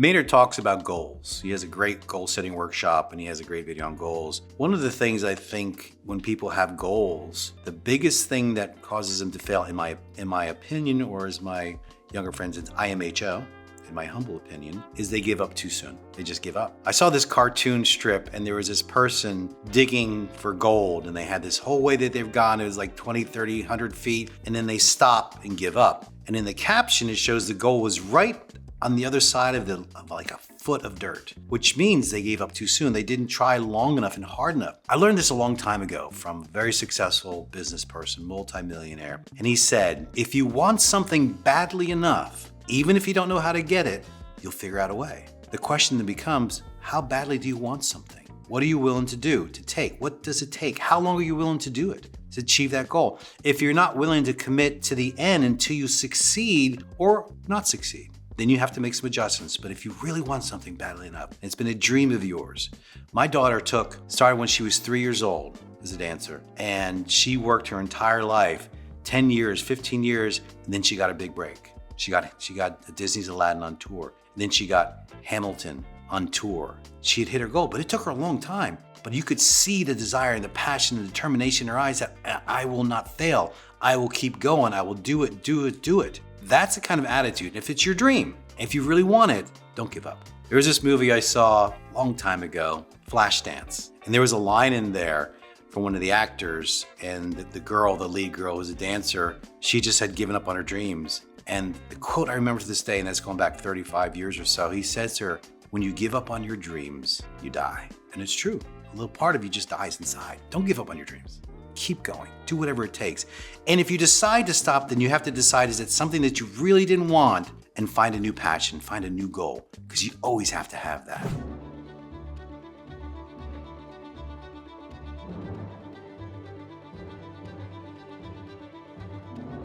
Maynard talks about goals. He has a great goal setting workshop and he has a great video on goals. One of the things I think when people have goals, the biggest thing that causes them to fail, in my opinion, or as my younger friends, it's IMHO, in my humble opinion, is they give up too soon. They just give up. I saw this cartoon strip and there was this person digging for gold and they had this whole way that they've gone. It was like 20, 30, 100 feet. And then they stop and give up. And in the caption, it shows the goal was right on the other side of like a foot of dirt, which means they gave up too soon. They didn't try long enough and hard enough. I learned this a long time ago from a very successful business person, multimillionaire. And he said, if you want something badly enough, even if you don't know how to get it, you'll figure out a way. The question then becomes, how badly do you want something? What are you willing to do, to take? What does it take? How long are you willing to do it to achieve that goal? If you're not willing to commit to the end until you succeed or not succeed, then you have to make some adjustments. But if you really want something badly enough, and it's been a dream of yours. My daughter started when she was 3 years old as a dancer, and she worked her entire life, 10 years, 15 years, and then she got a big break. She got Disney's Aladdin on tour, and then she got Hamilton on tour. She had hit her goal, but it took her a long time. But you could see the desire and the passion and determination in her eyes that I will not fail. I will keep going. I will do it, do it, do it. That's the kind of attitude. If it's your dream, if you really want it, don't give up. There was this movie I saw a long time ago, Flashdance. And there was a line in there from one of the actors, and the lead girl who was a dancer, she just had given up on her dreams. And the quote I remember to this day, and that's going back 35 years or so, he says to her, when you give up on your dreams, you die. And it's true. A little part of you just dies inside. Don't give up on your dreams. Keep going. Do whatever it takes. And if you decide to stop, then you have to decide, is it something that you really didn't want? And find a new passion, find a new goal, because you always have to have that.